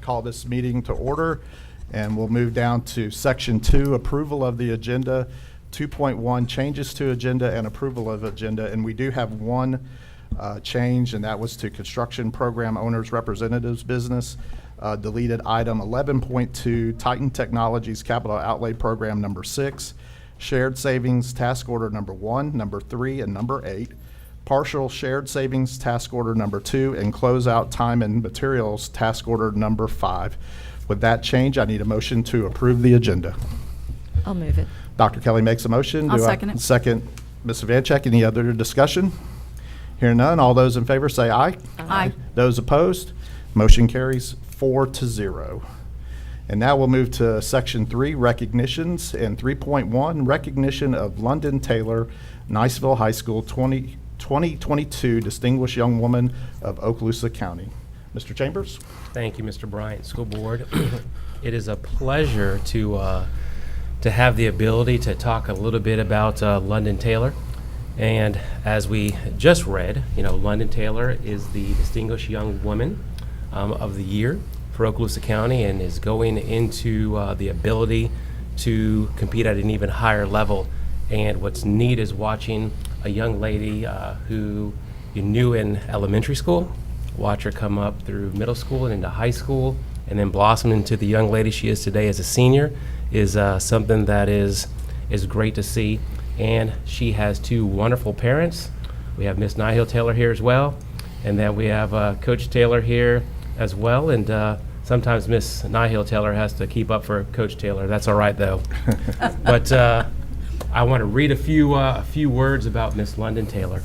call this meeting to order, and we'll move down to Section 2, approval of the agenda, 2.1, changes to agenda and approval of agenda. And we do have one change, and that was to construction program owners representatives business. Deleted item 11.2, Titan Technologies Capital Outlay Program number 6, shared savings task order number 1, number 3, and number 8, partial shared savings task order number 2, and closeout time and materials task order number 5. With that change, I need a motion to approve the agenda. I'll move it. Dr. Kelly makes a motion. I'll second it. Second, Ms. Vanchek. Any other discussion? Hearing none, all those in favor say aye. Aye. Those opposed, motion carries 4-0. And now we'll move to Section 3, recognitions, and 3.1, recognition of London Taylor, Niceville High School 2022 Distinguished Young Woman of Okaloosa County. Mr. Chambers? Thank you, Mr. Bryant, School Board. It is a pleasure to have the ability to talk a little bit about London Taylor. And as we just read, London Taylor is the Distinguished Young Woman of the Year for Okaloosa County, and is going into the ability to compete at an even higher level. And what's neat is watching a young lady who you knew in elementary school, watch her come up through middle school and into high school, and then blossom into the young lady she is today as a senior, is something that is great to see. And she has two wonderful parents. We have Miss Nihil Taylor here as well, and then we have Coach Taylor here as well. And sometimes Miss Nihil Taylor has to keep up for Coach Taylor. That's all right though. But I want to read a few words about Miss London Taylor.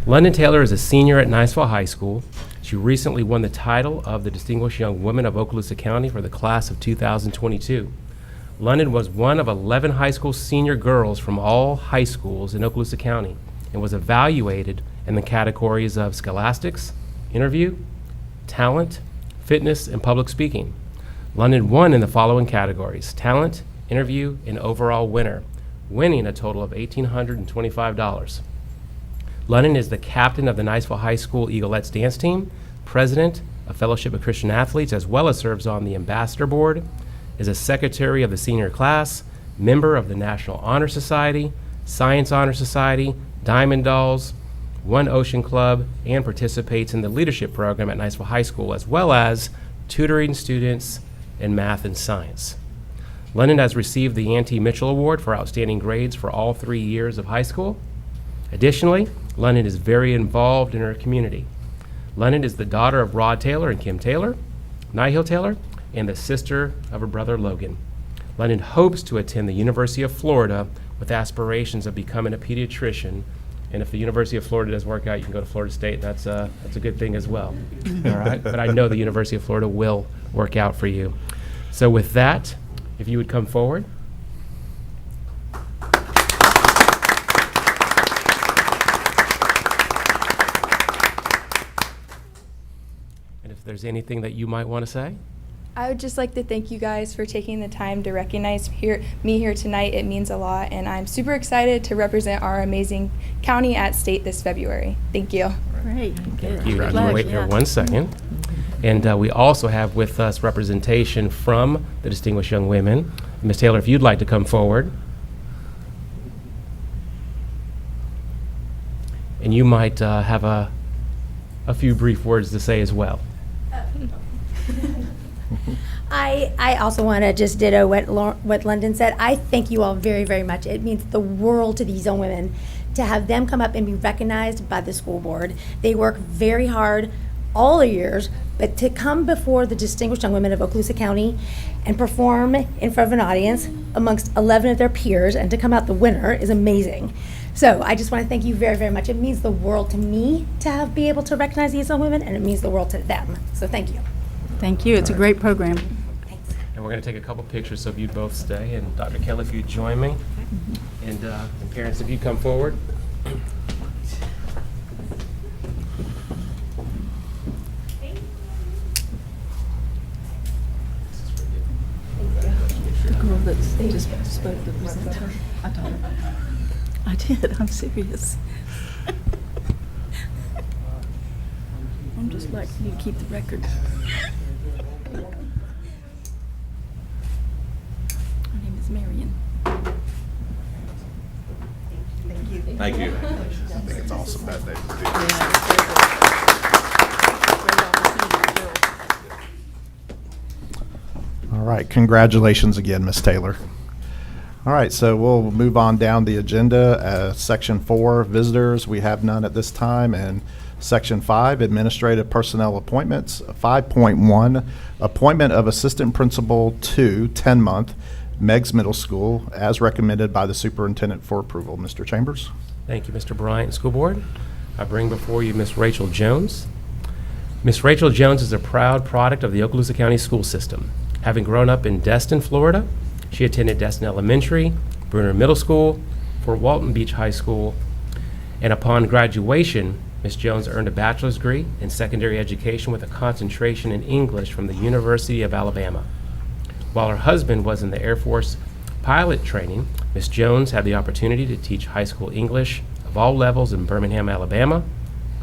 London Taylor is a senior at Niceville High School. She recently won the title of the Distinguished Young Woman of Okaloosa County for the class of 2022. London was one of 11 high school senior girls from all high schools in Okaloosa County, and was evaluated in the categories of scholastics, interview, talent, fitness, and public speaking. London won in the following categories: talent, interview, and overall winner, winning a total of $1,825. London is the captain of the Niceville High School Eaglettes dance team, president of Fellowship of Christian Athletes, as well as serves on the ambassador board, is a secretary of the senior class, member of the National Honor Society, Science Honor Society, Diamond Dolls, One Ocean Club, and participates in the leadership program at Niceville High School, as well as tutoring students in math and science. London has received the Auntie Mitchell Award for outstanding grades for all 3 years of high school. Additionally, London is very involved in her community. London is the daughter of Rod Taylor and Kim Taylor, Nihil Taylor, and the sister of her brother Logan. London hopes to attend the University of Florida with aspirations of becoming a pediatrician. And if the University of Florida does work out, you can go to Florida State. That's a good thing as well. All right, but I know the University of Florida will work out for you. So with that, if you would come forward. And if there's anything that you might want to say. I would just like to thank you guys for taking the time to recognize me here tonight. It means a lot, and I'm super excited to represent our amazing county at state this February. Thank you. Great. Thank you. Wait here 1 second. And we also have with us representation from the Distinguished Young Women. Ms. Taylor, if you'd like to come forward. And you might have a few brief words to say as well. I also want to just ditto what London said. I thank you all very, very much. It means the world to these young women to have them come up and be recognized by the school board. They work very hard all the years, but to come before the Distinguished Young Women of Okaloosa County and perform in front of an audience amongst 11 of their peers and to come out the winner is amazing. So I just want to thank you very, very much. It means the world to me to be able to recognize these young women, and it means the world to them. So thank you. Thank you. It's a great program. Thanks. And we're going to take a couple pictures, so if you'd both stay. And Dr. Kelly, if you'd join me. And parents, if you come forward. The girl that's just spoke to the presenter. I told her. I did. I'm serious. I'm just like you to keep the record. you. Thank you. I think it's awesome that they do. All right, congratulations again, Ms. Taylor. All right, so we'll move on down the agenda. Section 4, visitors, we have none at this time. And Section 5, administrative personnel appointments. 5.1, appointment of assistant principal to 10-month, Meigs Middle School, as recommended by the superintendent for approval. Mr. Chambers? Thank you, Mr. Bryant. School Board, I bring before you Miss Rachel Jones. Miss Rachel Jones is a proud product of the Okaloosa County school system. Having grown up in Destin, Florida, she attended Destin Elementary, Bruner Middle School, Fort Walton Beach High School, and upon graduation, Ms. Jones earned a bachelor's degree in secondary education with a concentration in English from the University of Alabama. While her husband was in the Air Force pilot training, Ms. Jones had the opportunity to teach high school English of all levels in Birmingham, Alabama,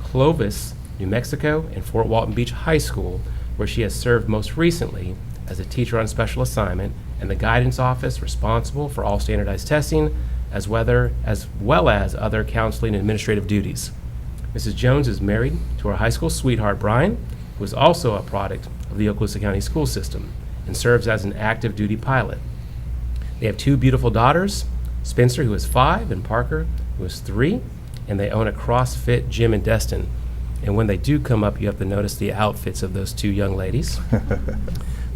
Clovis, New Mexico, and Fort Walton Beach High School, where she has served most recently as a teacher on special assignment and the guidance office responsible for all standardized testing, as well as other counseling and administrative duties. Mrs. Jones is married to her high school sweetheart, Brian, who is also a product of the Okaloosa County school system and serves as an active duty pilot. They have 2 beautiful daughters, Spencer, who is 5, and Parker, who is 3, and they own a CrossFit gym in Destin. And when they do come up, you have to notice the outfits of those 2 young ladies.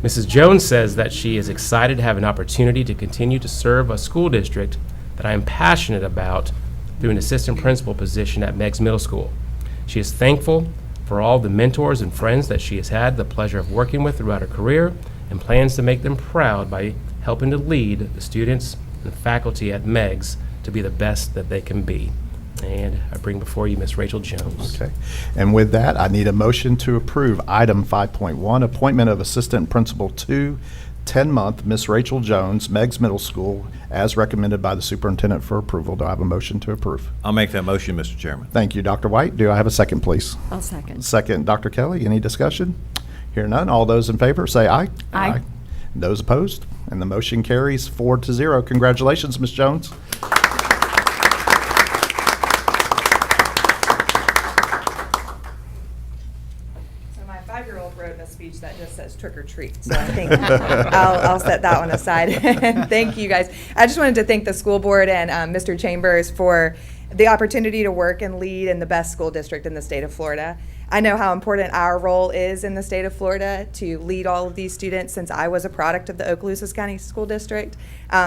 Mrs. Jones says that she is excited to have an opportunity to continue to serve a school district that I am passionate about through an assistant principal position at Meigs Middle School. She is thankful for all the mentors and friends that she has had the pleasure of working with throughout her career and plans to make them proud by helping to lead the students and faculty at Meigs to be the best that they can be. And I bring before you Ms. Rachel Jones. Okay. And with that, I need a motion to approve item 5.1, appointment of assistant principal to 10-month, Ms. Rachel Jones, Meigs Middle School, as recommended by the superintendent for approval. Do I have a motion to approve? I'll make that motion, Mr. Chairman. Thank you, Dr. White. Do I have a second, please? I'll second. Second, Dr. Kelly. Any discussion? Hear none. All those in favor, say aye. Aye. Those opposed? And the motion carries 4-0. Congratulations, Ms. Jones. So my 5-year-old wrote a speech that just says trick or treat, so I think I'll set that one aside. And thank you guys. I just wanted to thank the school board and Mr. Chambers for the opportunity to work and lead in the best school district in the state of Florida. I know how important our role is in the state of Florida to lead all of these students since I was a product of the Okaloosa County School District.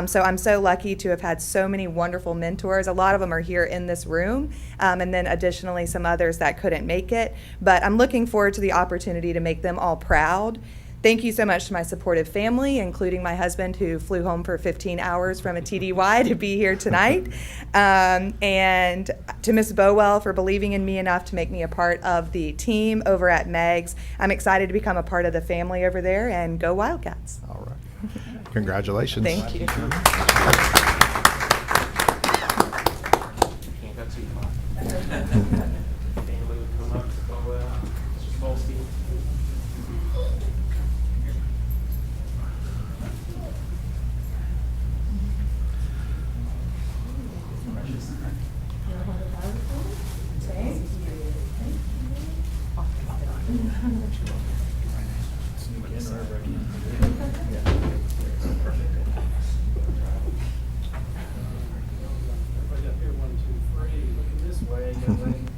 So I'm so lucky to have had so many wonderful mentors. A lot of them are here in this room, and then additionally some others that couldn't make it. But I'm looking forward to the opportunity to make them all proud. Thank you so much to my supportive family, including my husband who flew home for 15 hours from a TDY to be here tonight. And to Ms. Bowell for believing in me enough to make me a part of the team over at Meigs. I'm excited to become a part of the family over there, and go Wildcats. All right. Congratulations. Thank you. Can't go too far. Family would come up to go, Mr. Polsky.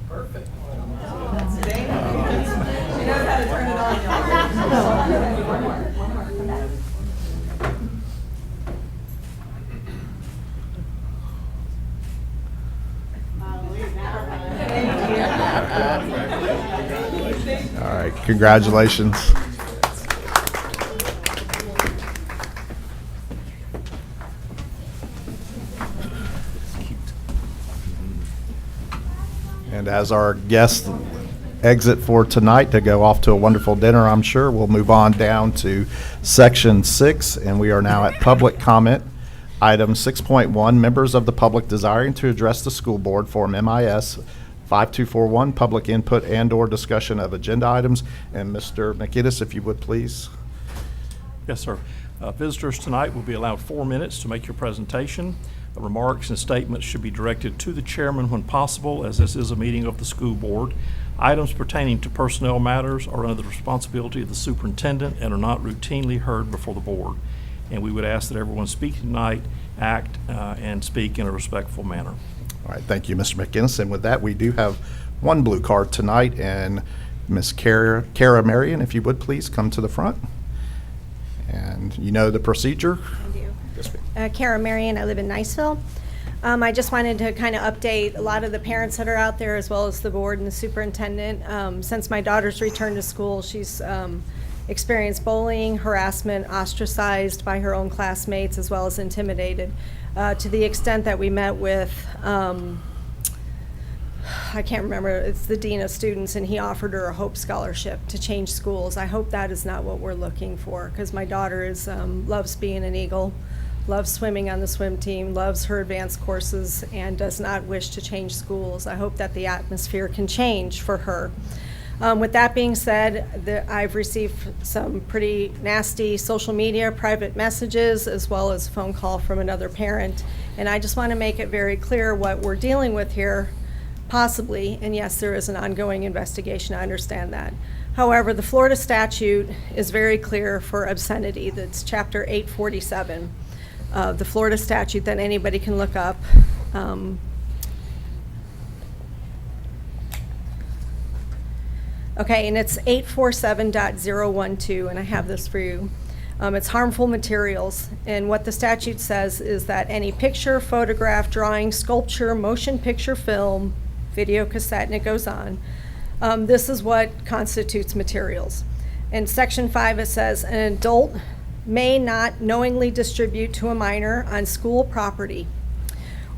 Perfect. She knows how to turn it on, y'all. All right. Congratulations. And as our guests exit for tonight to go off to a wonderful dinner, I'm sure, we'll move on down to Section 6, and we are now at public comment. Item 6.1, members of the public desiring to address the school board, Form MIS 5241, public input and/or discussion of agenda items. And Mr. McInnes, if you would, please. Yes, sir. Visitors tonight will be allowed 4 minutes to make your presentation. Remarks and statements should be directed to the chairman when possible, as this is a meeting of the school board. Items pertaining to personnel matters are under the responsibility of the superintendent and are not routinely heard before the board. And we would ask that everyone speaking tonight act and speak in a respectful manner. All right, thank you, Mr. McGinnis. And with that, we do have one blue card tonight, and Ms. Kara Marion, if you would please come to the front. And you know the procedure? I do. Yes, ma'am. Kara Marion, I live in Niceville. I just wanted to kind of update a lot of the parents that are out there, as well as the board and the superintendent. Since my daughter's returned to school, she's experienced bullying, harassment, ostracized by her own classmates, as well as intimidated, to the extent that we met with, I can't remember, it's the dean of students, and he offered her a Hope Scholarship to change schools. I hope that is not what we're looking for, because my daughter is loves being an Eagle, loves swimming on the swim team, loves her advanced courses, and does not wish to change schools. I hope that the atmosphere can change for her. With that being said, I've received some pretty nasty social media, private messages, as well as a phone call from another parent. And I just want to make it very clear what we're dealing with here, possibly, and yes, there is an ongoing investigation, I understand that. However, the Florida statute is very clear for obscenity. That's Chapter 847 of the Florida statute that anybody can look up. Okay, and it's 847.012, and I have this for you. It's harmful materials, and what the statute says is that any picture, photograph, drawing, sculpture, motion picture, film, video cassette, and it goes on. This is what constitutes materials. In Section 5, it says, an adult may not knowingly distribute to a minor on school property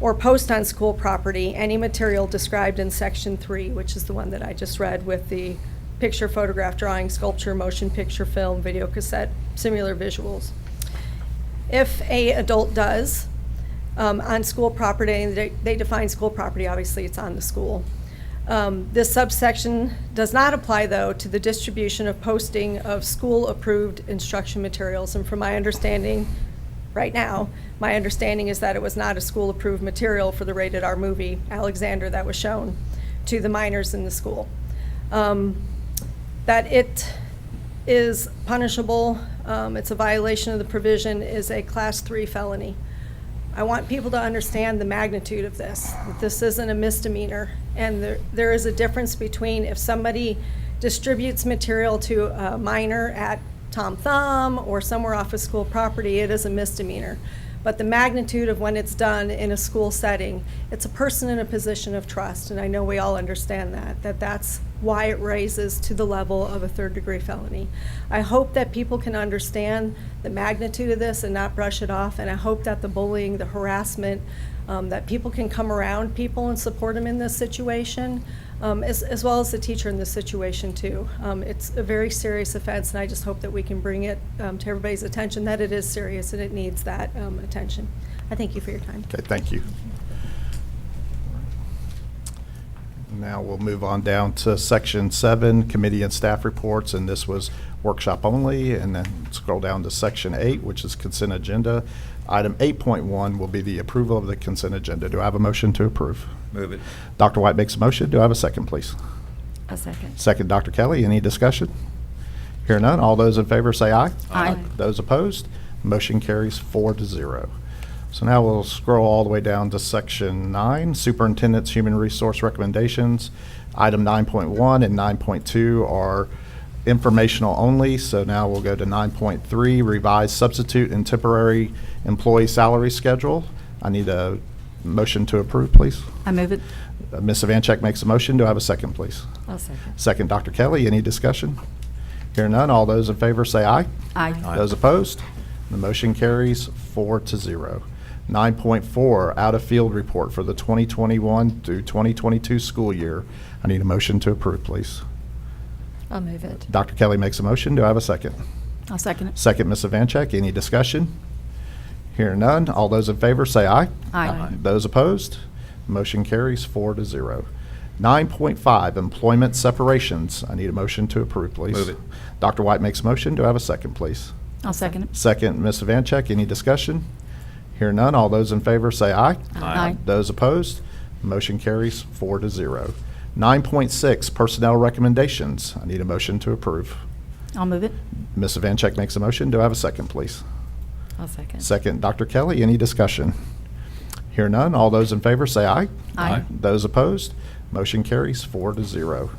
or post on school property any material described in Section 3, which is the one that I just read with the picture, photograph, drawing, sculpture, motion picture, film, video cassette, similar visuals. If a adult does on school property, and they define school property, obviously it's on the school. This subsection does not apply, though, to the distribution of posting of school-approved instruction materials. And from my understanding, right now, my understanding is that it was not a school-approved material for the rated R movie, Alexander, that was shown to the minors in the school. That it is punishable, it's a violation of the provision, is a Class 3 felony. I want people to understand the magnitude of this, that this isn't a misdemeanor. And there is a difference between if somebody distributes material to a minor at Tom Thumb or somewhere off of school property, it is a misdemeanor. But the magnitude of when it's done in a school setting, it's a person in a position of trust, and I know we all understand that that's why it raises to the level of a third-degree felony. I hope that people can understand the magnitude of this and not brush it off, and I hope that the bullying, the harassment, that people can come around people and support them in this situation, as well as the teacher in this situation too. It's a very serious offense, and I just hope that we can bring it to everybody's attention that it is serious and it needs that attention. I thank you for your time. Okay, thank you. Now we'll move on down to Section 7, Committee and Staff Reports, and this was workshop only, and then scroll down to Section 8, which is Consent Agenda. Item 8.1 will be the approval of the consent agenda. Do I have a motion to approve? Move it. Dr. White makes a motion. Do I have a second, please? A second. Second, Dr. Kelly. Any discussion? Hear none. All those in favor say aye. Aye. Those opposed? Motion carries 4-0. So now we'll scroll all the way down to Section 9, Superintendent's Human Resource Recommendations. Item 9.1 and 9.2 are informational only, so now we'll go to 9.3, Revised Substitute and Temporary Employee Salary Schedule. I need a motion to approve, please. I move it. Ms. Savanchek makes a motion. Do I have a second, please? I'll second. Second, Dr. Kelly. Any discussion? Hear none. All those in favor say aye. Aye. Those opposed? The motion carries 4-0. 9.4, Out-of-Field Report for the 2021 through 2022 school year. I need a motion to approve, please. I'll move it. Dr. Kelly makes a motion. Do I have a second? I'll second it. Second, Ms. Savanchek. Any discussion? Hear none. All those in favor say aye. Aye. Those opposed? Motion carries 4-0. 9.5, Employment Separations. I need a motion to approve, please. Move it. Dr. White makes a motion. Do I have a second, please? I'll second it. Second, Ms. Savanchek. Any discussion? Hear none, all those in favor say aye. Aye. Those opposed, motion carries 4-0. 9.6, personnel recommendations. I need a motion to approve. I'll move it. Ms. Vancheck makes a motion. Do I have a second, please? I'll second. Second, Dr. Kelly. Any discussion? Hear none. All those in favor say aye. Aye. Those opposed, motion carries 4-0.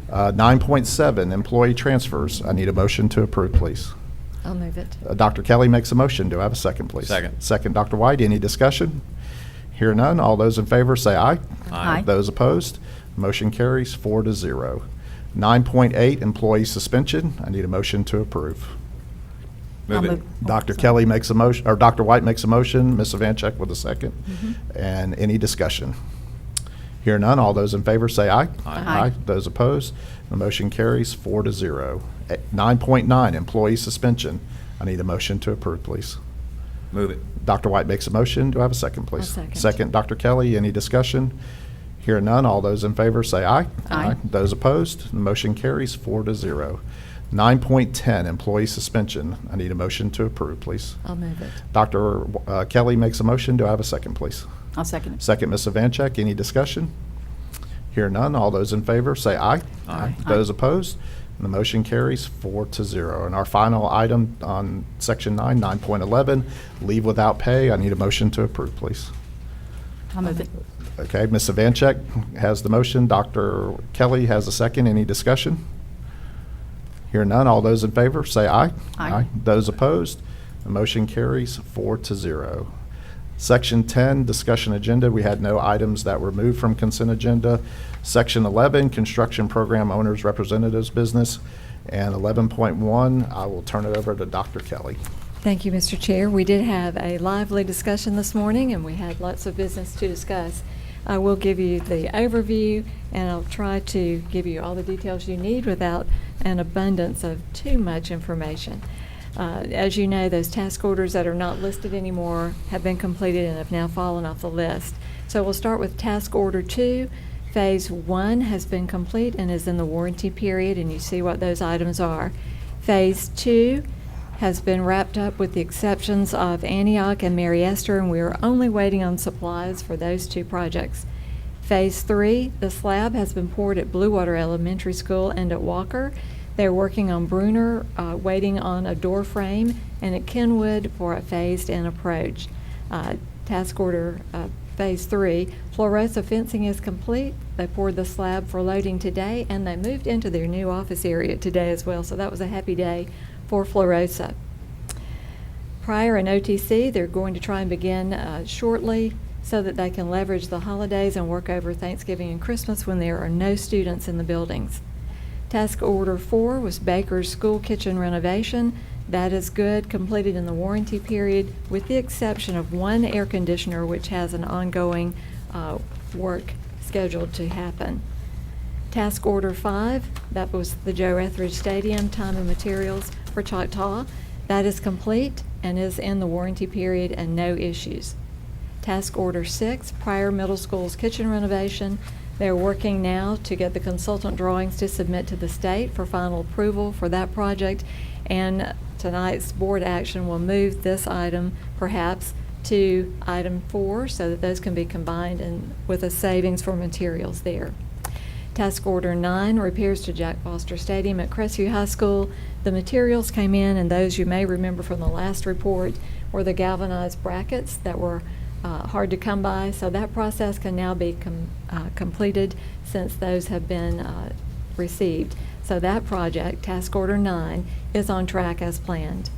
9.7, employee transfers. I need a motion to approve, please. I'll move it. Dr. Kelly makes a motion. Do I have a second, please? Second. Second, Dr. White. Any discussion? Hear none. All those in favor say aye. Aye. Those opposed, motion carries 4-0. 9.8, employee suspension. I need a motion to approve. I'll Move it. move- Dr. Kelly makes a motion, or Dr. White makes a motion, Ms. Vancheck with a second. Mhm. And any discussion? Hear none, all those in favor say aye. Aye. Those opposed, the motion carries 4-0. 9.9, employee suspension. I need a motion to approve, please. Move it. Dr. White makes a motion, do I have a second, please? second. Second, Dr. Kelly, any discussion? Hear none, all those in favor say aye. Aye. Those opposed, the motion carries 4-0. 9.10, employee suspension. I need a motion to approve, please. I'll move it. Dr. Kelly makes a motion. Do I have a second, please? I'll second it. Second, Ms. Vancheck. Any discussion? Hear none. All those in favor say aye. Aye. Those opposed? The motion carries 4-0. And our final item on Section 9, 9.11, leave without pay. I need a motion to approve, please. I'll move it. Okay, Ms. Vancheck has the motion. Dr. Kelly has a second. Any discussion? Hear none. All those in favor say aye. Aye. Those opposed? The motion carries 4-0. Section 10, discussion agenda. We had no items that were moved from consent agenda. Section 11, construction program owners representatives business. And 11.1, I will turn it over to Dr. Kelly. Thank you, Mr. Chair. We did have a lively discussion this morning, and we had lots of business to discuss. I will give you the overview, and I'll try to give you all the details you need without an abundance of too much information. As you know, those task orders that are not listed anymore have been completed and have now fallen off the list. So we'll start with Task Order 2. Phase 1 has been complete and is in the warranty period, and you see what those items are. Phase 2 has been wrapped up with the exceptions of Antioch and Mary Esther, and we are only waiting on supplies for those two projects. Phase 3, the slab has been poured at Bluewater Elementary School and at Walker. They're working on Bruner, waiting on a door frame, and at Kenwood for a phased-in approach. Task order Phase 3, Florosa fencing is complete. They poured the slab for loading today, and they moved into their new office area today as well, so that was a happy day for Florosa. Prior and OTC, they're going to try and begin shortly so that they can leverage the holidays and work over Thanksgiving and Christmas when there are no students in the buildings. Task Order 4 was Baker's School Kitchen renovation. That is good, completed in the warranty period, with the exception of one air conditioner, which has an ongoing work scheduled to happen. Task Order 5, that was the Joe Etheridge Stadium, time and materials for Choctaw. That is complete and is in the warranty period and no issues. Task Order 6, Pryor Middle School's kitchen renovation. They're working now to get the consultant drawings to submit to the state for final approval for that project, and tonight's board action will move this item perhaps to item 4 so that those can be combined and with a savings for materials there. Task Order 9, repairs to Jack Foster Stadium at Crestview High School. The materials came in, and those you may remember from the last report were the galvanized brackets that were hard to come by, so that process can now be completed since those have been received. So that project, Task Order 9, is on track as planned.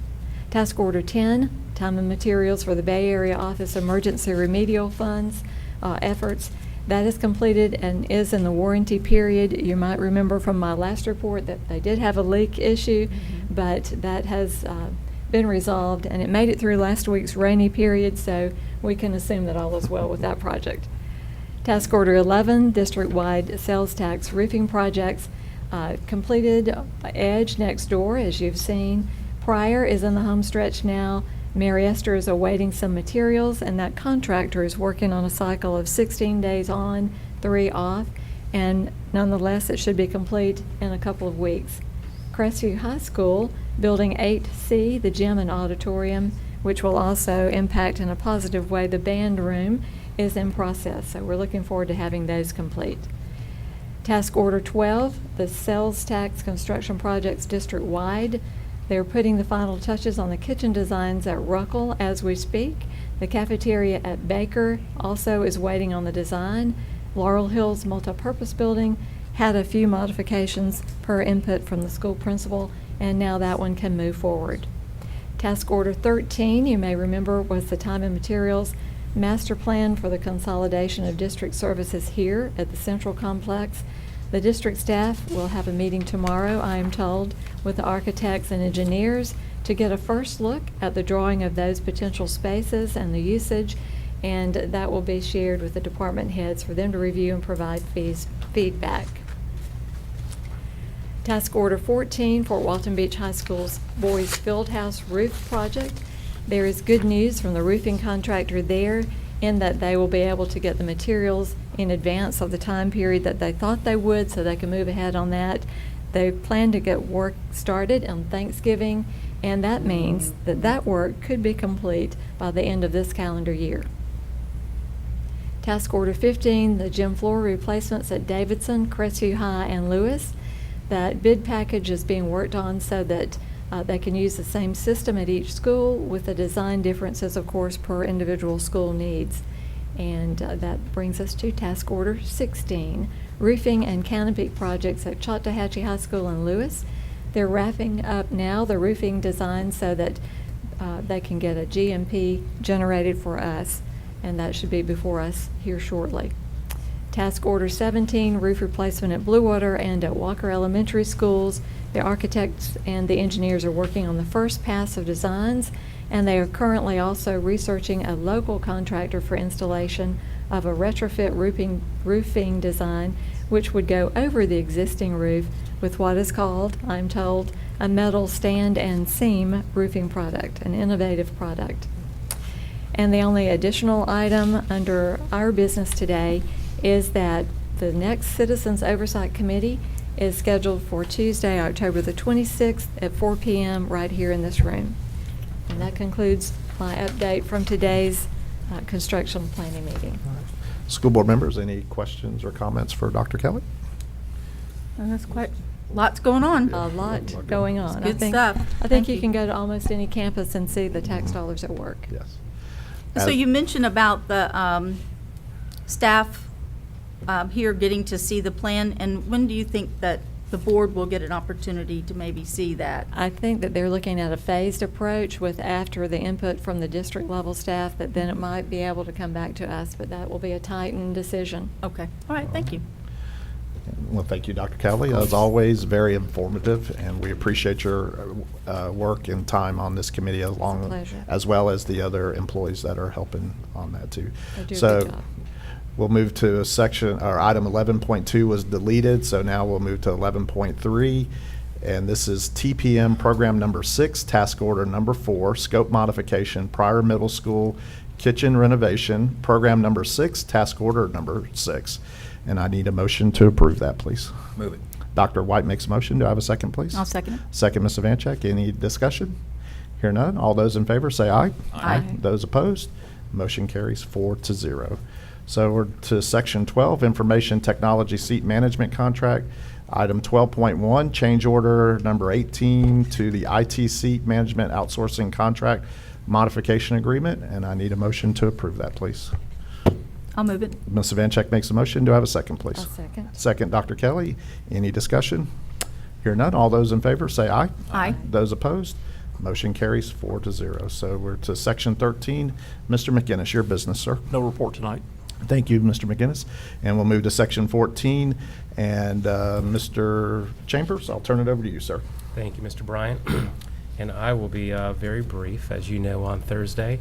Task Order 10, time and materials for the Bay Area Office Emergency Remedial Funds efforts. That is completed and is in the warranty period. You might remember from my last report that they did have a leak issue, but that has been resolved, and it made it through last week's rainy period, so we can assume that all is well with that project. Task Order 11, district-wide sales tax roofing projects, completed. Edge next door, as you've seen. Pryor is in the home stretch now. Mary Esther is awaiting some materials, and that contractor is working on a cycle of 16 days on, 3 off, and nonetheless, it should be complete in a couple of weeks. Crestview High School, Building 8C, the gym and auditorium, which will also impact in a positive way the band room, is in process. So we're looking forward to having those complete. Task Order 12, the sales tax construction projects district-wide. They're putting the final touches on the kitchen designs at Ruckle as we speak. The cafeteria at Baker also is waiting on the design. Laurel Hills Multipurpose Building had a few modifications per input from the school principal, and now that one can move forward. Task Order 13, you may remember, was the time and materials master plan for the consolidation of district services here at the Central Complex. The district staff will have a meeting tomorrow, I am told, with the architects and engineers to get a first look at the drawing of those potential spaces and the usage, and that will be shared with the department heads for them to review and provide feedback. Task Order 14, Fort Walton Beach High School's Boys Fieldhouse Roof Project. There is good news from the roofing contractor there in that they will be able to get the materials in advance of the time period that they thought they would, so they can move ahead on that. They plan to get work started on Thanksgiving, and that means that that work could be complete by the end of this calendar year. Task Order 15, the gym floor replacements at Davidson, Crestview High, and Lewis. That bid package is being worked on so that they can use the same system at each school, with the design differences, of course, per individual school needs. And that brings us to Task Order 16, roofing and canopy projects at Chattahoochee High School and Lewis. They're wrapping up now the roofing design so that they can get a GMP generated for us, and that should be before us here shortly. Task Order 17, roof replacement at Bluewater and at Walker Elementary Schools. The architects and the engineers are working on the first pass of designs, and they are currently also researching a local contractor for installation of a retrofit roofing design, which would go over the existing roof with what is called, I'm told, a metal stand and seam roofing product, an innovative product. And the only additional item under our business today is that the next Citizens Oversight Committee is scheduled for Tuesday, October the 26th at 4 p.m. right here in this room. And that concludes my update from today's construction planning meeting. School board members, any questions or comments for Dr. Kelly? And that's quite, lots going on. A lot going on. Good stuff. I think Thank you you. can go to almost any campus and see the tax dollars at work. Yes. So you mentioned about the staff here getting to see the plan, and when do you think that the board will get an opportunity to maybe see that? I think that they're looking at a phased approach with, after the input from the district level staff, that then it might be able to come back to us, but that will be a tightened decision. Okay, all right, thank you. Well, thank you, Dr. Kelly. As always, very informative, and we appreciate your work and time on this committee, along pleasure. as well as the other employees that are helping on that too. They do a So good job. we'll move to a section, or item 11.2 was deleted, so now we'll move to 11.3. And this is TPM program number 6, task order number 4, scope modification, prior middle school kitchen renovation, program number 6, task order number 6. And I need a motion to approve that, please. Move it. Dr. White makes a motion. Do I have a second, please? I'll second it. Second, Ms. Vanchek. Any discussion? Hear none. All those in favor say aye. Aye. Those opposed? Motion carries 4-0. So we're to section 12, information technology seat management contract. Item 12.1, change order number 18 to the IT seat management outsourcing contract modification agreement. And I need a motion to approve that, please. I'll move it. Ms. Vanchek makes a motion. Do I have a second, please? I'll second. Second, Dr. Kelly. Any discussion? Hear none. All those in favor say aye. Aye. Those opposed? Motion carries 4-0. So we're to section 13. Mr. McGinnis, your business, sir. No report tonight. Thank you, Mr. McGinnis. And we'll move to section 14. And Mr. Chambers, I'll turn it over to you, sir. Thank you, Mr. Bryant. And I will be very brief. As you know, on Thursday,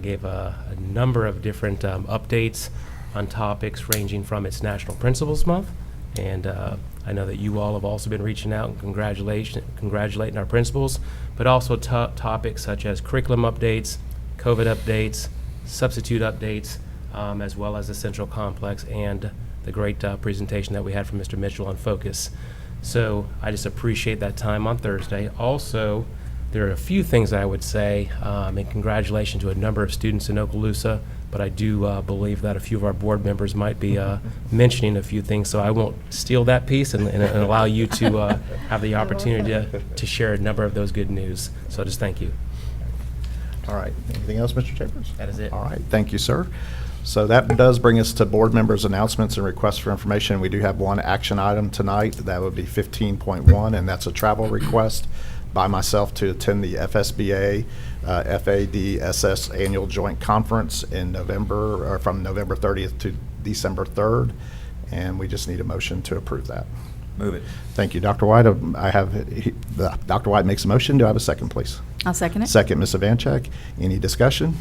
gave a number of different updates on topics ranging from its National Principals Month. And I know that you all have also been reaching out and congratulating our principals, but also topics such as curriculum updates, COVID updates, substitute updates, as well as the Central Complex and the great presentation that we had from Mr. Mitchell on Focus. So I just appreciate that time on Thursday. Also, There are a few things I would say, and congratulations to a number of students in Okaloosa, but I do believe that a few of our board members might be mentioning a few things, so I won't steal that piece and allow you to have the opportunity to share a number of those good news. So just thank you. All right. Anything else, Mr. Chambers? That is it. All right. Thank you, sir. So that does bring us to board members' announcements and requests for information. We do have one action item tonight. That would be 15.1, and that's a travel request by myself to attend the FSBA FADSS Annual Joint Conference in November, or from November 30th to December 3rd, and we just need a motion to approve that. Move it. Thank you, Dr. White. Dr. White makes a motion. Do I have a second, please? I'll second it. Second, Ms. Evancheck. Any discussion?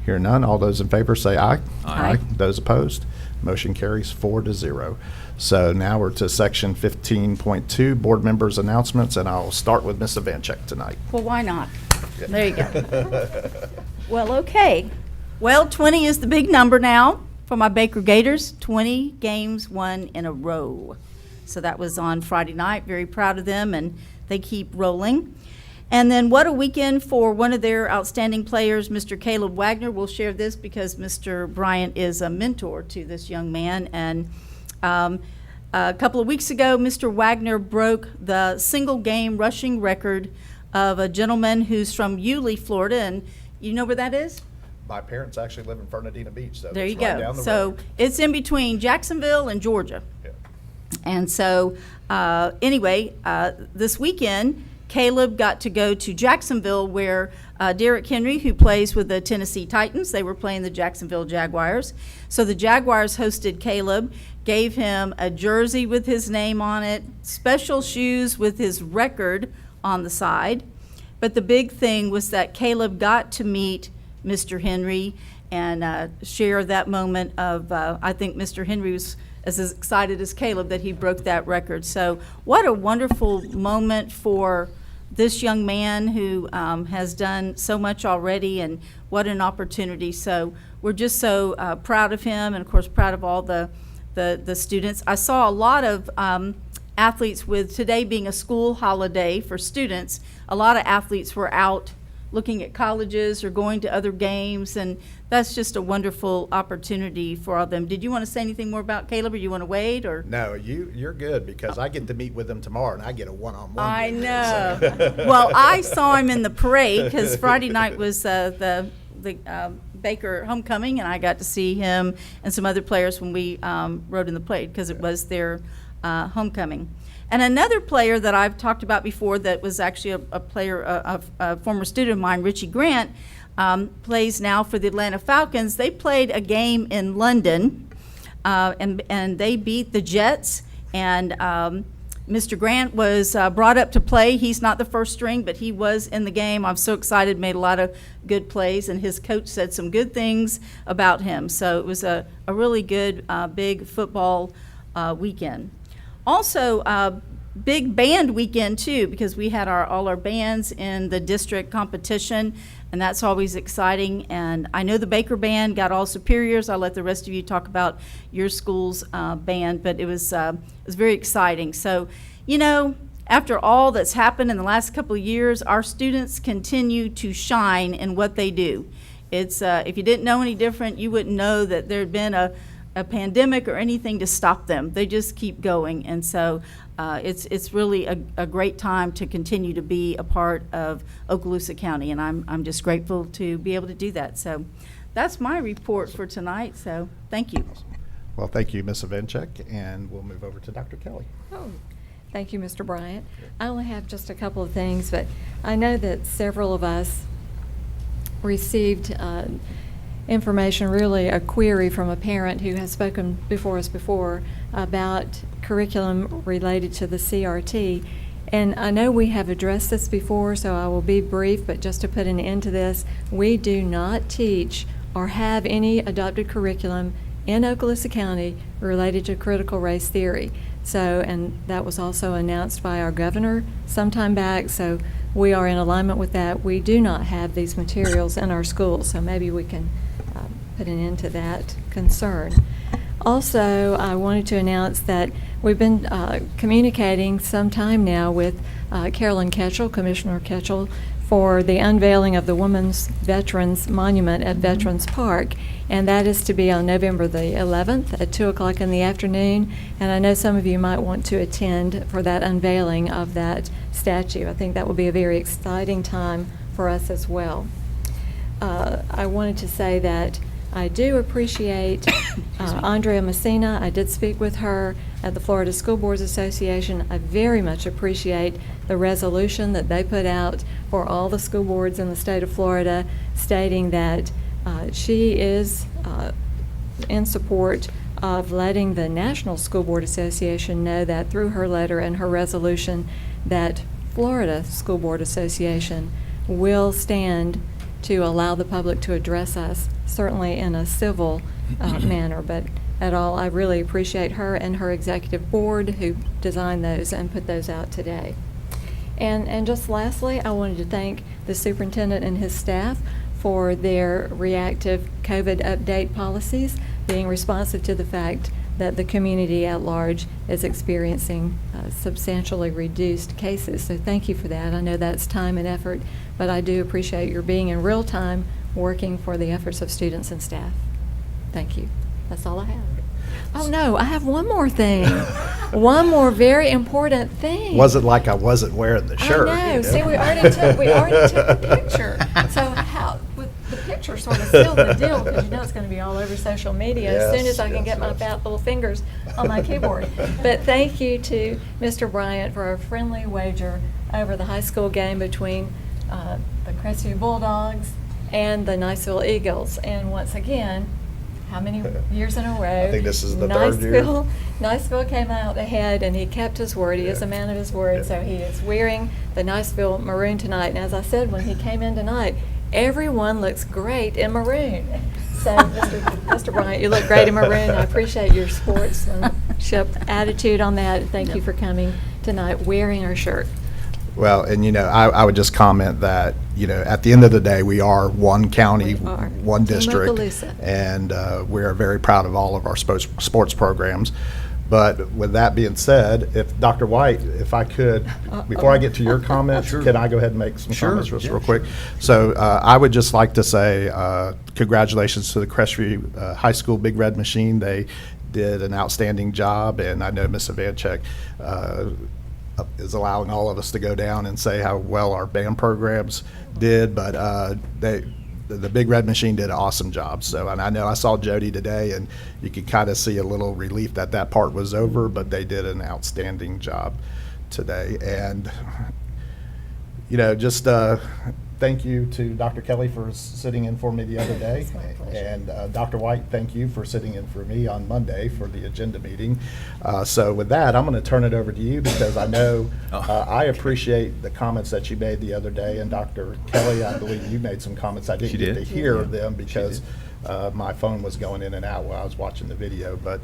Hear none. All those in favor say aye. Aye. Those opposed? Motion carries 4-0. So now we're to section 15.2, board members' announcements, and I'll start with Ms. Evancheck tonight. Well, why not? There you go. Well, okay. Well, 20 is the big number now for my Baker Gators. 20 games won in a row. So that was on Friday night. Very proud of them, and they keep rolling. And then what a weekend for one of their outstanding players, Mr. Caleb Wagner. We'll share this because Mr. Bryant is a mentor to this young man. And a couple of weeks ago, Mr. Wagner broke the single game rushing record of a gentleman who's from Yulee, Florida. And you know where that is? My parents actually live in Fernandina Beach, so There you it's right go. down the So road. it's in between Jacksonville and Georgia. Yeah. And so, anyway, this weekend, Caleb got to go to Jacksonville where Derrick Henry, who plays with the Tennessee Titans, they were playing the Jacksonville Jaguars. So the Jaguars hosted Caleb, gave him a jersey with his name on it, special shoes with his record on the side. But the big thing was that Caleb got to meet Mr. Henry and share that moment of, I think Mr. Henry was as excited as Caleb that he broke that record. So what a wonderful moment for this young man who has done so much already, and what an opportunity. So we're just so proud of him, and of course proud of all the students. I saw a lot of athletes, with today being a school holiday for students, a lot of athletes were out looking at colleges or going to other games, and that's just a wonderful opportunity for all of them. Did you want to say anything more about Caleb, or you want to wait, or? No, you're good, because I get to meet with them tomorrow, and I get a one-on-one. I with know. them, so. Well, I saw him in the parade because Friday night was the Baker homecoming, and I got to see him and some other players when we rode in the parade because it was their homecoming. And another player that I've talked about before that was actually a player, a former student of mine, Richie Grant, plays now for the Atlanta Falcons. They played a game in London, and they beat the Jets. And Mr. Grant was brought up to play. He's not the first string, but he was in the game. I'm so excited, made a lot of good plays, and his coach said some good things about him. So it was a really good, big football weekend. Also, big band weekend too, because we had all our bands in the district competition, and that's always exciting. And I know the Baker band got all superiors. I'll let the rest of you talk about your school's band, but it was very exciting. So, you know, after all that's happened in the last couple of years, our students continue to shine in what they do. It's if you didn't know any different, you wouldn't know that there had been a pandemic or anything to stop them. They just keep going, and so it's really a great time to continue to be a part of Okaloosa County, and I'm just grateful to be able to do that. So that's my report for tonight, so thank you. Well, thank you, Ms. Evancheck, and we'll move over to Dr. Kelly. Oh, thank you, Mr. Bryant. I only have just a couple of things, but I know that several of us received information, really a query from a parent who has spoken before us before about curriculum related to the CRT. And I know we have addressed this before, so I will be brief, but just to put an end to this, we do not teach or have any adopted curriculum in Okaloosa County related to critical race theory. So, and that was also announced by our governor some time back, so we are in alignment with that. We do not have these materials in our schools, so maybe we can put an end to that concern. Also, I wanted to announce that we've been communicating some time now with Carolyn Ketchel, Commissioner Ketchel, for the unveiling of the Women's Veterans Monument at Veterans Park, and that is to be on November the 11th at 2 o'clock in the afternoon, and I know some of you might want to attend for that unveiling of that statue. I think that will be a very exciting time for us as well. I wanted to say that I do appreciate Andrea Messina. I did speak with her at the Florida School Boards Association. I very much appreciate the resolution that they put out for all the school boards in the state of Florida, stating that she is in support of letting the National School Board Association know that through her letter and her resolution that Florida School Board Association will stand to allow the public to address us, certainly in a civil manner, but at all, I really appreciate her and her executive board who designed those and put those out today. And just lastly, I wanted to thank the superintendent and his staff for their reactive COVID update policies, being responsive to the fact that the community at large is experiencing substantially reduced cases. So thank you for that. I know that's time and effort, but I do appreciate your being in real time working for the efforts of students and staff. Thank you. That's all I have. Oh no, I have one more thing. One more very important thing. Wasn't like I wasn't wearing the shirt. I know. you know? See, we already took the picture. So how with the picture sort of sealed the deal, because you know it's going to be all over social media as soon Yes, as I can yes, get my yes. fat little fingers on my keyboard. But thank you to Mr. Bryant for a friendly wager over the high school game between the Crestview Bulldogs and the Niceville Eagles. And once again, how many years in a row? I think this is the third year. Niceville came out ahead, and he kept his word. He is a man of his word, so he is wearing the Niceville maroon tonight. And as I said, when he came in tonight, everyone looks great in maroon. So, Mr. Bryant, you look great in maroon. I appreciate your sportsmanship attitude on that. Thank you for coming tonight wearing our shirt. Well, and I would just comment that, at the end of the day, we are one county, We are. one Team district, Okaloosa. and we are very proud of all of our sports programs. But with that being said, if Dr. White, if I could, before I get to your comments, can I go ahead and make some comments just real quick? So I would just like to say congratulations to the Crestview High School Big Red Machine. They did an outstanding job, and I know Ms. Ivanchek is allowing all of us to go down and say how well our band programs did, but the Big Red Machine did an awesome job. So, and I know I saw Jody today, and you could kind of see a little relief that part was over, but they did an outstanding job today. And, just thank you to Dr. Kelly for sitting in for me the other day. It's my pleasure. And Dr. White, thank you for sitting in for me on Monday for the agenda meeting. So with that, I'm going to turn it over to you because I know I appreciate the comments that you made the other day. And Dr. Kelly, I believe you made some comments. I didn't She get did. to hear them because my phone was going in and out while I was watching the video. But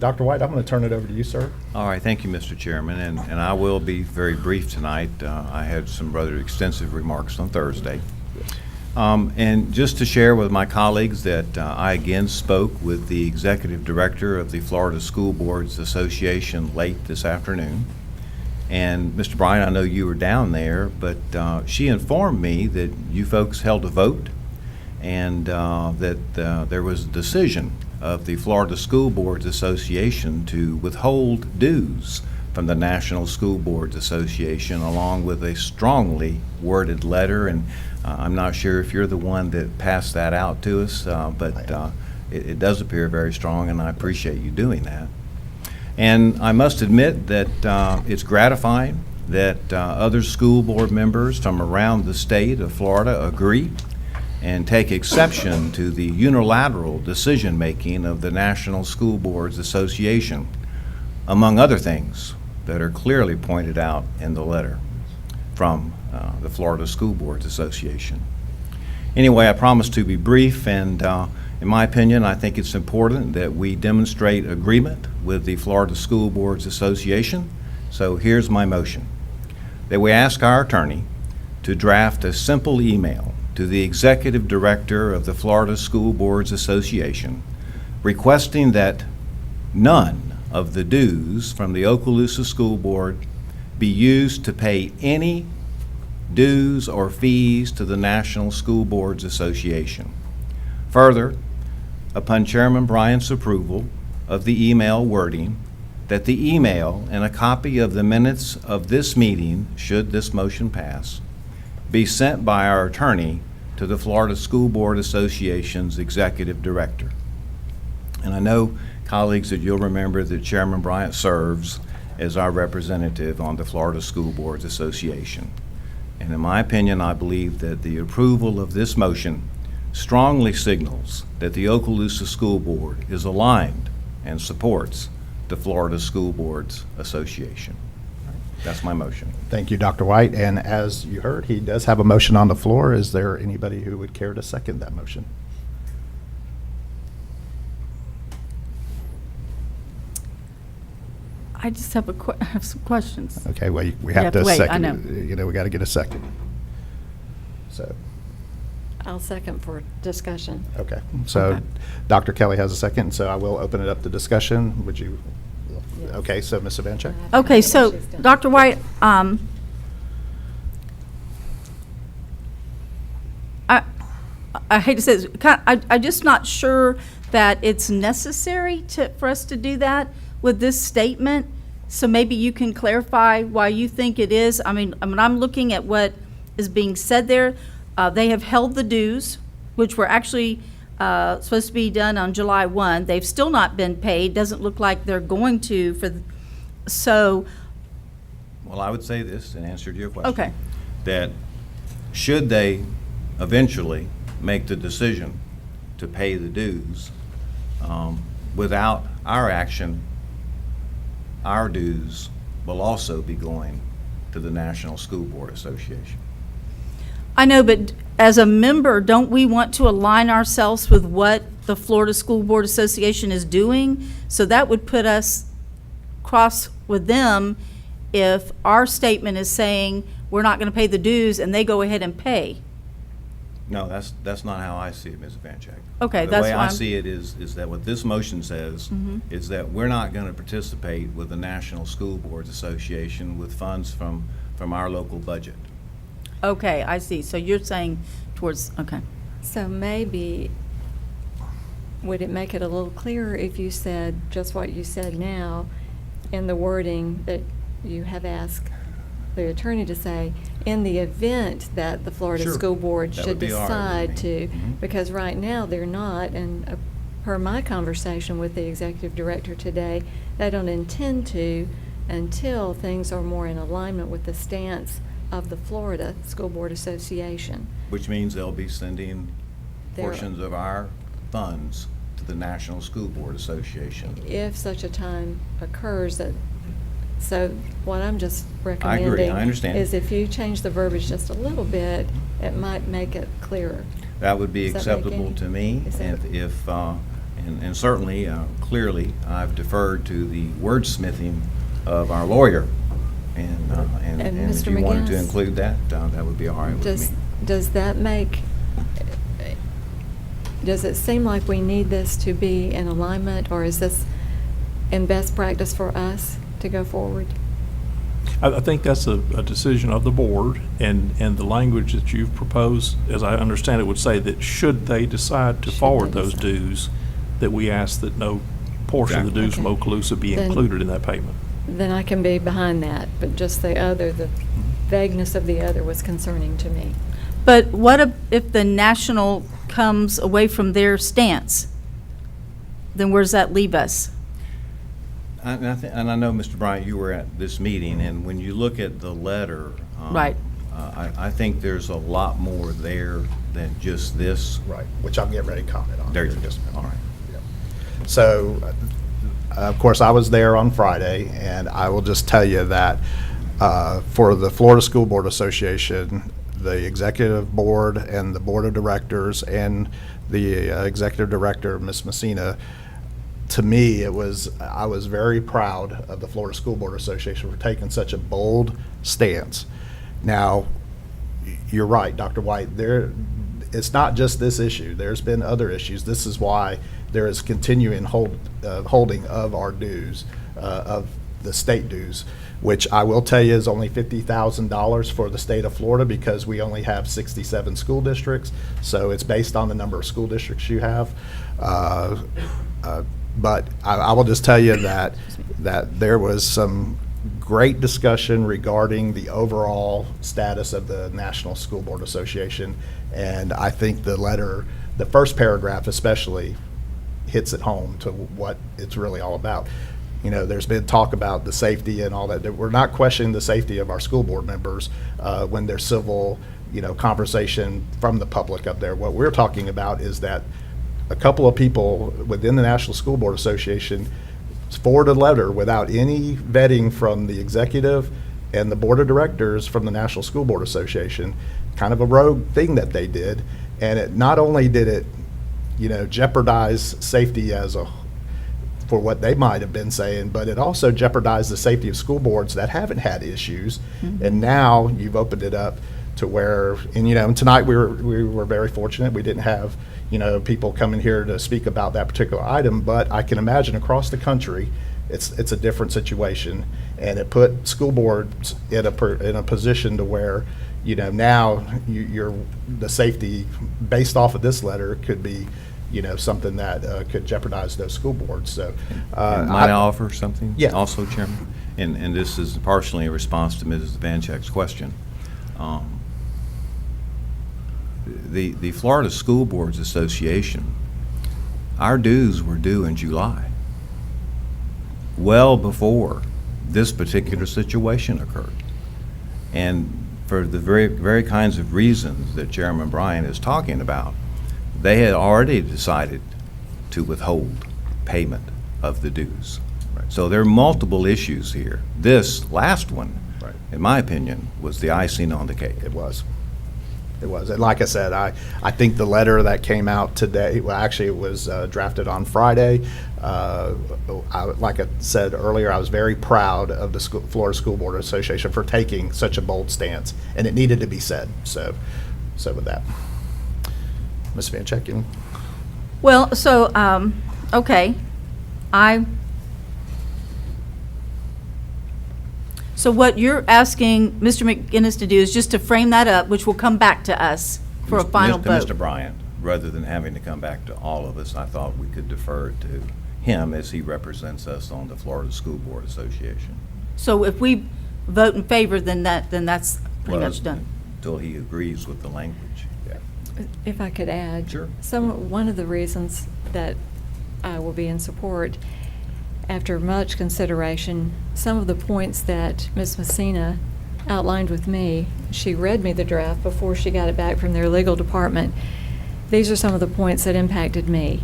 Dr. White, I'm going to turn it over to you, sir. All right, thank you, Mr. Chairman, and I will be very brief tonight. I had some rather extensive remarks on Thursday. And just to share with my colleagues that I again spoke with the Executive Director of the Florida School Boards Association late this afternoon. And Mr. Bryant, I know you were down there, but she informed me that you folks held a vote and that there was a decision of the Florida School Boards Association to withhold dues from the National School Boards Association, along with a strongly worded letter. And I'm not sure if you're the one that passed that out to us, but it does appear very strong, and I appreciate you doing that. And I must admit that it's gratifying that other school board members from around the state of Florida agree and take exception to the unilateral decision-making of the National School Boards Association, among other things that are clearly pointed out in the letter from the Florida School Boards Association. Anyway, I promise to be brief, and in my opinion, I think it's important that we demonstrate agreement with the Florida School Boards Association. So here's my motion: that we ask our attorney to draft a simple email to the Executive Director of the Florida School Boards Association requesting that none of the dues from the Okaloosa School Board be used to pay any dues or fees to the National School Boards Association. Further, upon Chairman Bryant's approval of the email wording, that the email and a copy of the minutes of this meeting, should this motion pass, be sent by our attorney to the Florida School Board Association's Executive Director. And I know, colleagues, that you'll remember that Chairman Bryant serves as our representative on the Florida School Boards Association. And in my opinion, I believe that the approval of this motion strongly signals that the Okaloosa School Board is aligned and supports the Florida School Boards Association. That's my motion. Thank you, Dr. White. And as you heard, he does have a motion on the floor. Is there anybody who would care to second that motion? I just have I have some questions. Okay, well, we You have have to to wait, I second. know. You know, we got to get a second. So, I'll second for discussion. okay. So Okay. Dr. Kelly has a second, so I will open it up to discussion. Would you? Yes. Okay, so Ms. Evancheck? Okay, so, Dr. White, I hate to say this, I'm just not sure that it's necessary for us to do that with this statement. So maybe you can clarify why you think it is. I mean, I'm looking at what is being said there. They have held the dues, which were actually supposed to be done on July 1. They've still not been paid. Doesn't look like they're going to so, Well, I would say this in answer to your question. okay. That should they eventually make the decision to pay the dues, without our action, our dues will also be going to the National School Board Association. I know, but as a member, don't we want to align ourselves with what the Florida School Board Association is doing? So that would put us cross with them if our statement is saying we're not going to pay the dues and they go ahead and pay. No, that's not how I see it, Ms. Vancheck. Okay, The that's way why I I'm- see it is that what this motion says is that we're not going to participate with the National School Boards Association with funds from our local budget. Okay, I see. So you're saying towards, okay. So maybe, would it make it a little clearer if you said just what you said now in the wording that you have asked the attorney to say, in the event that the Florida Sure. School Board That should would be all right with decide me. to, Mhm. because right now they're not, and per my conversation with the executive director today, they don't intend to until things are more in alignment with the stance of the Florida School Board Association. Which means they'll be sending They're- portions of our funds to the National School Board Association. If such a time occurs that, so what I'm just I recommending. agree, I understand. Is if you change the verbiage just a little bit, it might make it clearer. That would be Does that make acceptable any- to me, is that- and certainly, clearly, I've deferred to the wordsmithing of our lawyer. And if Mr. you wanted to McGinnis, include that, that would be all right with me. Does that make, does it seem like we need this to be in alignment, or is this in best practice for us to go forward? I think that's a decision of the board, and the language that you've proposed, as I understand it, would say that should they decide to Should forward they those decide. dues, that we ask that no portion of the dues from Okay. Okaloosa be Then- included in that payment. Then I can be behind that, but just the other, the vagueness of the other was concerning to me. But what if the national comes away from their stance? Then where does that leave us? And I know, Mr. Bryant, you were at this meeting, and when you look at the letter. Right. I think there's a lot more there than just this. Right, which I'll get ready to comment on. There here you in go. just a minute. All right. Yep. So, of course, I was there on Friday, and I will just tell you that for the Florida School Board Association, the executive board and the board of directors and the executive director, Ms. Messina, to me, I was very proud of the Florida School Board Association for taking such a bold stance. Now, you're right, Dr. White, it's not just this issue. There's been other issues. This is why there is continuing holding of our dues, of the state dues, which I will tell you is only $50,000 for the state of Florida because we only have 67 school districts. So it's based on the number of school districts you have. But I will just tell you that there was some great discussion regarding the overall status of the National School Board Association. And I think the letter, the first paragraph especially, hits it home to what it's really all about. You know, there's been talk about the safety and all that. We're not questioning the safety of our school board members when there's civil, conversation from the public up there. What we're talking about is that a couple of people within the National School Board Association forwarded a letter without any vetting from the executive and the board of directors from the National School Board Association, kind of a rogue thing that they did. And it not only did it, jeopardize safety for what they might have been saying, but it also jeopardized the safety of school boards that haven't had issues. Mm-hmm. And now you've opened it up to where, and tonight we were very fortunate. We didn't have, people coming here to speak about that particular item, but I can imagine across the country, it's a different situation. And it put school boards in a position to where, now the safety based off of this letter could be, something that could jeopardize those school boards. So, Might I offer something? Yeah. Also, Chairman, and this is partially a response to Mrs. Vanchek's question. The Florida School Boards Association, our dues were due in July, well before this particular situation occurred. And for the very kinds of reasons that Chairman Bryan is talking about, they had already decided to withhold payment of the dues. Right. So there are multiple issues here. This last one, Right. in my opinion, was the icing on the cake. It was. It was. And like I said, I think the letter that came out today, well, actually, it was drafted on Friday. Like I said earlier, I was very proud of the Florida School Board Association for taking such a bold stance, and it needed to be said. So with that. Ms. Vanchek, Well, so, okay, so what you're asking Mr. McGinnis to do is just to frame that up, which will come back to us for a final vote. Mr. Bryant, rather than having to come back to all of us, I thought we could defer to him as he represents us on the Florida School Board Association. So if we vote in favor, then that's pretty much done. Until he agrees with the language. If I could add. Sure. One of the reasons that I will be in support, after much consideration, some of the points that Ms. Messina outlined with me, she read me the draft before she got it back from their legal department. These are some of the points that impacted me,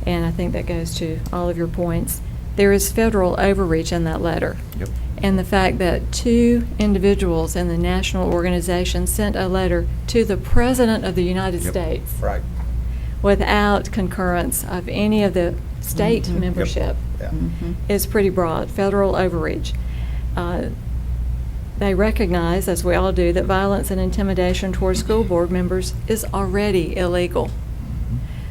and I think that goes to all of your points. There is federal overreach in that letter. Yep. And the fact that 2 individuals in the national organization sent a letter to the President of the United Yep. States right. without concurrence of any of the state membership Yeah. is pretty broad, federal overreach. They recognize, as we all do, that violence and intimidation towards school board members is already illegal.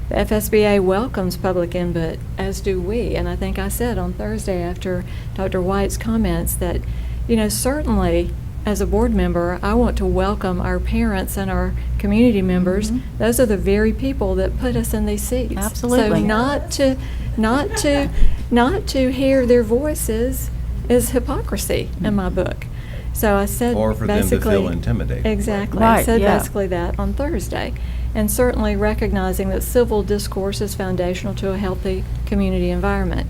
The FSBA welcomes public input, as do we, and I think I said on Thursday after Dr. White's comments that, certainly as a board member, I want to welcome our parents and our community members. Those are the very people that put us in these seats. Absolutely. So not to hear their voices is hypocrisy in my book. So I said Or for them to basically. feel intimidated. Exactly. I Right, said yeah. basically that on Thursday. And certainly recognizing that civil discourse is foundational to a healthy community environment.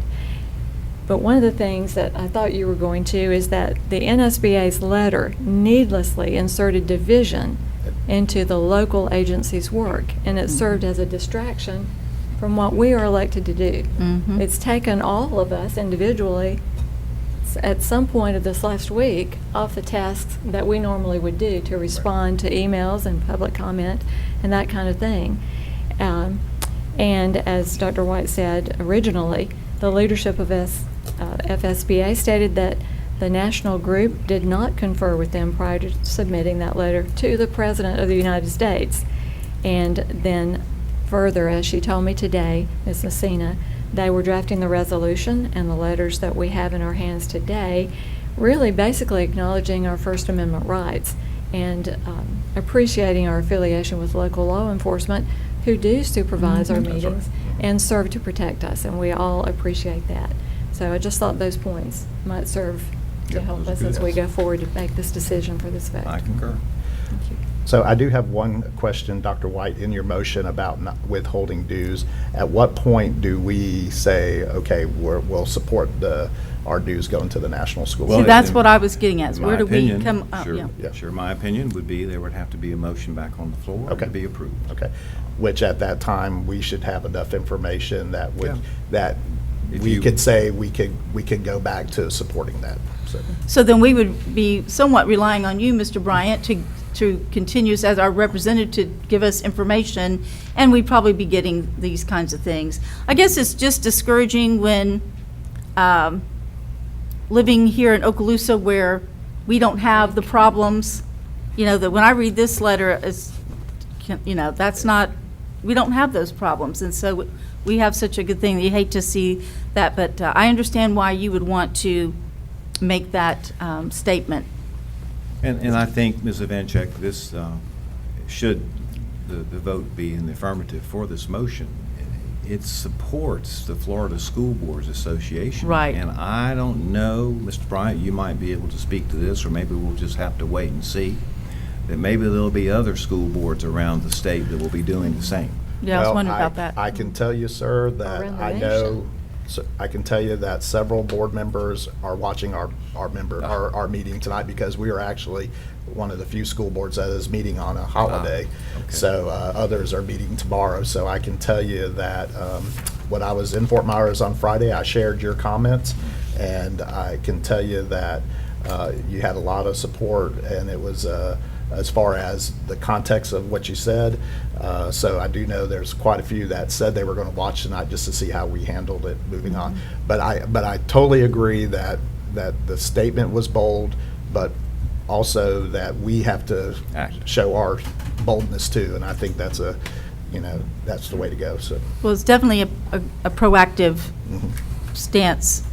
But one of the things that I thought you were going to is that the NSBA's letter needlessly inserted division into the local agency's work, and it served as a distraction from what we are elected to do. Mhm. It's taken all of us individually at some point of this last week off the tasks that we normally would do to respond to emails and public comment and that kind of thing. And as Dr. White said originally, the leadership of FSBA stated that the national group did not confer with them prior to submitting that letter to the President of the United States. And then further, as she told me today, Ms. Messina, they were drafting the resolution and the letters that we have in our hands today, really basically acknowledging our First Amendment rights and appreciating our affiliation with local law enforcement who do supervise our That's meetings and serve to protect us, and we all appreciate that. So I just thought those points might serve to Yep, help those us are as good. we go forward to make this decision for this vote. I concur. Thank you. So I do have one question, Dr. White, in your motion about not withholding dues. At what point do we say, okay, we'll support our dues going to the national school? Well, See, that's in- what I was getting at. In Where my do we opinion, come up? sure, Yeah. Yeah. Sure, my opinion would be there would have to be a motion back on the floor Okay. to be approved. Okay, which at that time, we should have enough information that would, Yeah. that If we you- could say we could go back to supporting that, so. So then we would be somewhat relying on you, Mr. Bryant, to continue as our representative to give us information, and we'd probably be getting these kinds of things. I guess it's just discouraging when, living here in Okaloosa where we don't have the problems, that when I read this letter, that's not, we don't have those problems. And so we have such a good thing. You hate to see that, but I understand why you would want to make that statement. And I think, Ms. Ivanchek, this, should the vote be in the affirmative for this motion, it supports the Florida School Boards Association. Right. And I don't know, Mr. Bryant, you might be able to speak to this, or maybe we'll just have to wait and see, that maybe there'll be other school boards around the state that will be doing the same. Yeah, I was Well, wondering about that. I can tell you, sir, that Around the I know, I can tell you that several board members are watching our meeting tonight because we are actually one of the few school boards that is meeting on a holiday. Okay. So others are meeting tomorrow. So I can tell you that when I was in Fort Myers on Friday, I shared your comments, and I can tell you that you had a lot of support, and it was as far as the context of what you said. So I do know there's quite a few that said they were going to watch tonight just to see how we handled it moving on. But I totally agree that the statement was bold, but also that we have to Act. show our boldness too. And I think that's that's the way to go. So Well, it's definitely a proactive stance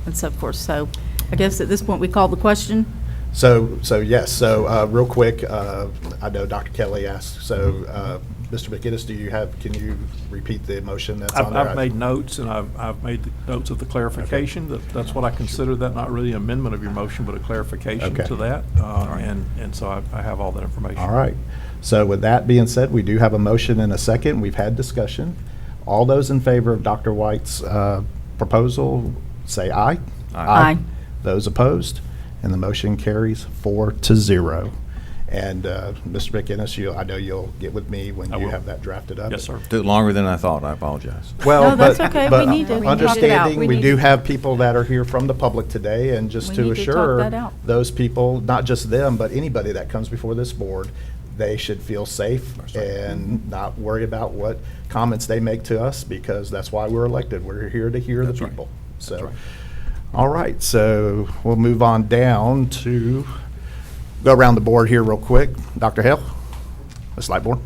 and so forth. So I guess at this point, we call the question. So yes, so real quick, I know Dr. Kelly asked, so Mr. McGinnis, can you repeat the motion that's on there? I've made notes, and I've made the notes of the clarification. That's what I consider that, not really an amendment of your motion, but a clarification Okay. to that. And so I have all that information. All right. So with that being said, we do have a motion and a second. We've had discussion. All those in favor of Dr. White's proposal, say aye. Aye. Those opposed? And the motion carries 4-0. And Mr. McInnes, I know you'll get with me when I you will. have that drafted up. Yes, sir. Took longer than I thought, I apologize. Well, No, that's but- okay. We but need to talk it out. Understanding, We we need do to- have people that are here from the public today, and just We to need to talk assure that out. those people, not just them, but anybody that comes before this board, they should feel safe and not worry about what comments they make to us, because that's why we're elected. We're here to hear the That's right. people. That's So, right. all right, so we'll move on down to, go around the board here real quick. Dr. Hale, Ms. Lightbourne,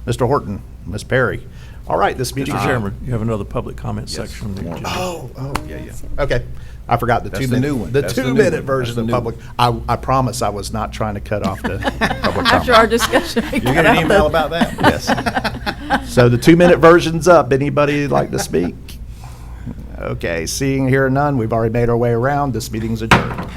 Mr. Horton, Ms. Perry. All right, this meeting. Mr. Chairman, you have another public comment Yes, section on the one. agenda. Oh, Yeah, yeah. okay. I forgot the That's the 2 minute. new one. The That's the new 2 minute one. version That's of the new public. I promise I was not trying to cut off the public After our comment. discussion. we You got get out an email the- about that? Yes. So the 2 minute version's up. Anybody like to speak? Okay, seeing here none, we've already made our way around. This meeting's adjourned.